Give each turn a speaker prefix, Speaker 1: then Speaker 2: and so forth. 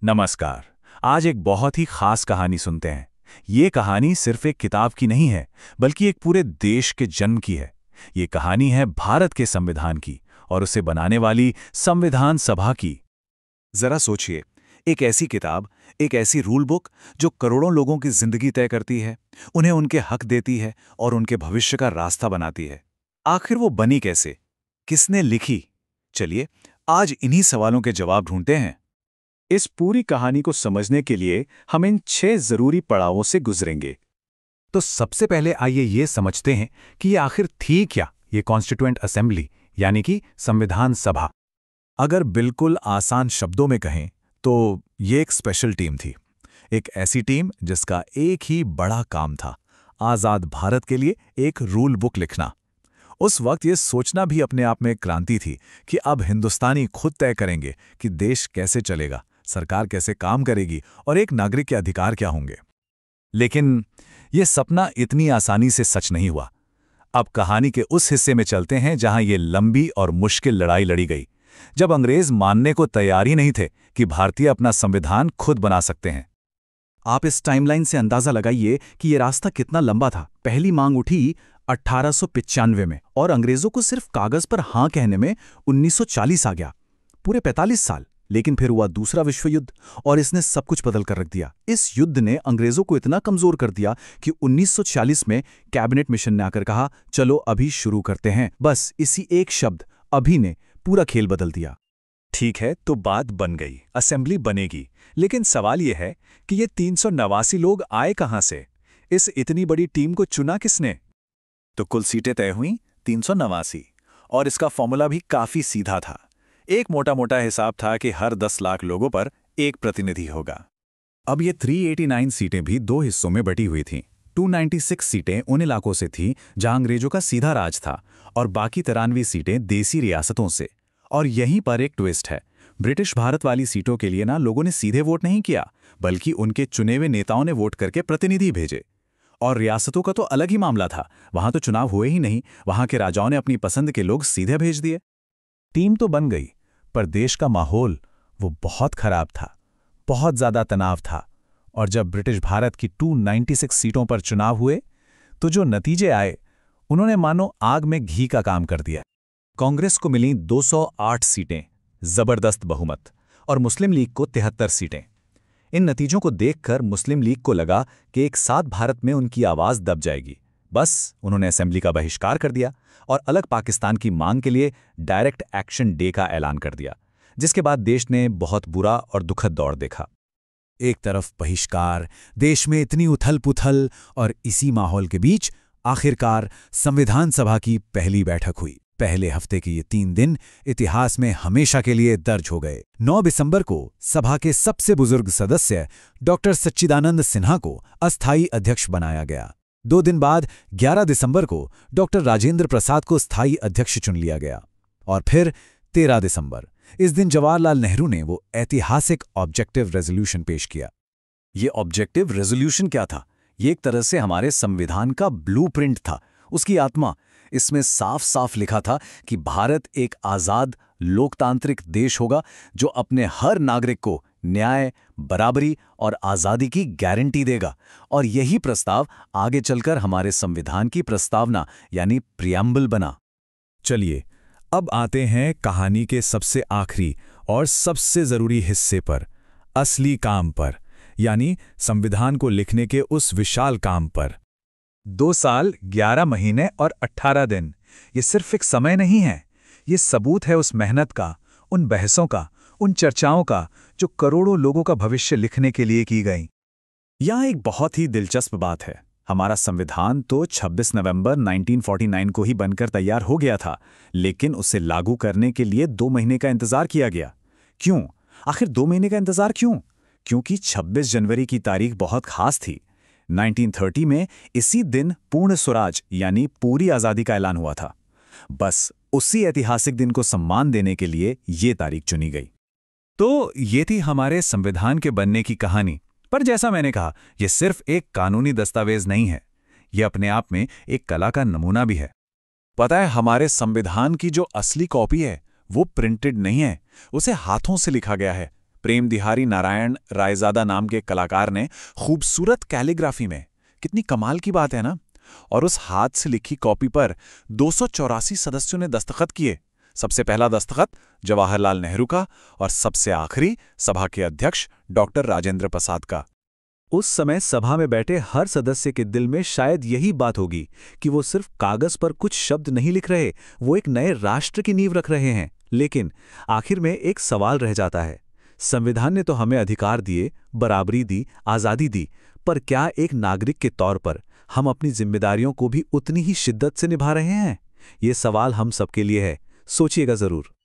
Speaker 1: नमस्कार। आज एक बहुत ही खास कहानी सुनते हैं। ये कहानी सिर्फ एक किताब की नहीं है, बल्कि एक पूरे देश के जन्म की है। ये कहानी है भारत के संविधान की और उसे बनाने वाली संविधान सभा की। जरा सोचिए, एक ऐसी किताब, एक ऐसी रूल बुक जो करोड़ों लोगों की जिंदगी तय करती है, उन्हें उनके हक देती है और उनके भविष्य का रास्ता बनाती है। आखिर वो बनी कैसे? किसने लिखी? चलिए, आज इन्हीं सवालों के जवाब ढूंढते हैं। इस पूरी कहानी को समझने के लिए हम इन 6 जरूरी पड़ावों से गुजरेंगे। तो सबसे पहले आइए ये समझते हैं कि ये आखिर थी क्या, ये कॉन्स्टिट्यूएंट असेंबली यानी कि संविधान सभा। अगर बिल्कुल आसान शब्दों में कहें तो ये एक स्पेशल टीम थी। एक ऐसी टीम जिसका एक ही बड़ा काम था, आज़ाद भारत के लिए एक रूल बुक लिखना। उस वक्त ये सोचना भी अपने आप में एक क्रांति थी कि अब हिंदुस्तानी खुद तय करेंगे कि देश कैसे चलेगा, सरकार कैसे काम करेगी और एक नागरिक के अधिकार क्या होंगे। लेकिन ये सपना इतनी आसानी से सच नहीं हुआ। अब कहानी के उस हिस्से में चलते हैं जहां ये लंबी और मुश्किल लड़ाई लड़ी गई, जब अंग्रेज मानने को तैयार ही नहीं थे कि भारतीय अपना संविधान खुद बना सकते हैं। आप इस टाइमलाइन से अंदाजा लगाइए कि ये रास्ता कितना लंबा था। पहली मांग उठी 1895 में और अंग्रेजों को सिर्फ कागज पर हां कहने में 1940 आ गया। पूरे 45 साल। लेकिन फिर हुआ दूसरा विश्व युद्ध और इसने सब कुछ बदल कर रख दिया। इस युद्ध ने अंग्रेजों को इतना कमजोर कर दिया कि 1940 में कैबिनेट मिशन ने आकर कहा, चलो अभी शुरू करते हैं। बस इसी एक शब्द अभी ने पूरा खेल बदल दिया। ठीक है, तो बात बन गई, असेंबली बनेगी। लेकिन सवाल यह है कि ये 389 लोग आए कहां से? इस इतनी बड़ी टीम को चुना किसने? तो कुल सीटें तय हुई 389 और इसका फॉर्मूला भी काफी सीधा था। एक मोटा मोटा हिसाब था कि हर 10 लाख लोगों पर एक प्रतिनिधि होगा। अब ये 389 सीटें भी दो हिस्सों में बटी हुई थीं। 296 सीटें उन इलाकों से थीं जहां अंग्रेजों का सीधा राज था और बाकी 93 सीटें देसी रियासतों से। और यहीं पर एक ट्विस्ट है। ब्रिटिश भारत वाली सीटों के लिए ना लोगों ने सीधे वोट नहीं किया, बल्कि उनके चुने हुए नेताओं ने वोट करके प्रतिनिधि भेजे। और रियासतों का तो अलग ही मामला था, वहां तो चुनाव हुए ही नहीं, वहां के राजाओं ने अपनी पसंद के लोग सीधे भेज दिए। टीम तो बन गई, पर देश का माहौल वो बहुत खराब था, बहुत ज्यादा तनाव था। और जब ब्रिटिश भारत की 296 सीटों पर चुनाव हुए तो जो नतीजे आए, उन्होंने मानो आग में घी का काम कर दिया। कांग्रेस को मिली 208 सीटें, जबरदस्त बहुमत, और मुस्लिम लीग को 73 सीटें। इन नतीजों को देखकर मुस्लिम लीग को लगा कि एक साथ भारत में उनकी आवाज दब जाएगी। बस उन्होंने असेंबली का बहिष्कार कर दिया और अलग पाकिस्तान की मांग के लिए डायरेक्ट एक्शन डे का ऐलान कर दिया, जिसके बाद देश ने बहुत बुरा और दुखद दौर देखा। एक तरफ बहिष्कार, देश में इतनी उथल पुथल, और इसी माहौल के बीच आखिरकार संविधान सभा की पहली बैठक हुई। पहले हफ्ते के ये 3 दिन इतिहास में हमेशा के लिए दर्ज हो गए। 9 दिसंबर को सभा के सबसे बुजुर्ग सदस्य डॉक्टर सच्चिदानंद सिन्हा को अस्थायी अध्यक्ष बनाया गया। 2 दिन बाद 11 दिसंबर को डॉक्टर राजेंद्र प्रसाद को स्थायी अध्यक्ष चुन लिया गया। और फिर 13 दिसंबर, इस दिन जवाहरलाल नेहरू ने वो ऐतिहासिक ऑब्जेक्टिव रेजोल्यूशन पेश किया। ये ऑब्जेक्टिव रेजोल्यूशन क्या था? ये एक तरह से हमारे संविधान का ब्लूप्रिंट था, उसकी आत्मा। इसमें साफ साफ लिखा था कि भारत एक आज़ाद लोकतांत्रिक देश होगा जो अपने हर नागरिक को न्याय, बराबरी और आज़ादी की गारंटी देगा। और यही प्रस्ताव आगे चलकर हमारे संविधान की प्रस्तावना यानी प्रियम्बल बना। चलिए, अब आते हैं कहानी के सबसे आखिरी और सबसे जरूरी हिस्से पर, असली काम पर, यानी संविधान को लिखने के उस विशाल काम पर। 2 साल, 11 महीने और 18 दिन, ये सिर्फ एक समय नहीं है, ये सबूत है उस मेहनत का, उन बहसों का, उन चर्चाओं का जो करोड़ों लोगों का भविष्य लिखने के लिए की गई। यहाँ एक बहुत ही दिलचस्प बात है। हमारा संविधान तो 26 नवंबर 1949 को ही बनकर तैयार हो गया था, लेकिन उसे लागू करने के लिए 2 महीने का इंतजार किया गया। क्यों? आखिर 2 महीने का इंतजार क्यों? क्योंकि 26 जनवरी की तारीख बहुत खास थी। 1930 में इसी दिन पूर्ण स्वराज यानी पूरी आज़ादी का ऐलान हुआ था। बस उसी ऐतिहासिक दिन को सम्मान देने के लिए ये तारीख चुनी गई। तो ये थी हमारे संविधान के बनने की कहानी। पर जैसा मैंने कहा, यह सिर्फ एक कानूनी दस्तावेज नहीं है, यह अपने आप में एक कला का नमूना भी है। पता है, हमारे संविधान की जो असली कॉपी है वो प्रिंटेड नहीं है, उसे हाथों से लिखा गया है। प्रेम दिहारी नारायण रायजादा नाम के कलाकार ने खूबसूरत कैलीग्राफी में, कितनी कमाल की बात है ना। और उस हाथ से लिखी कॉपी पर 284 सदस्यों ने दस्तखत किए। सबसे पहला दस्तखत जवाहरलाल नेहरू का और सबसे आखिरी सभा के अध्यक्ष डॉक्टर राजेंद्र प्रसाद का। उस समय सभा में बैठे हर सदस्य के दिल में शायद यही बात होगी कि वो सिर्फ कागज पर कुछ शब्द नहीं लिख रहे, वो एक नए राष्ट्र की नींव रख रहे हैं। लेकिन आखिर में एक सवाल रह जाता है, संविधान ने तो हमें अधिकार दिए, बराबरी दी, आज़ादी दी, पर क्या एक नागरिक के तौर पर हम अपनी जिम्मेदारियों को भी उतनी ही शिद्दत से निभा रहे हैं? ये सवाल हम सबके लिए है, सोचिएगा जरूर।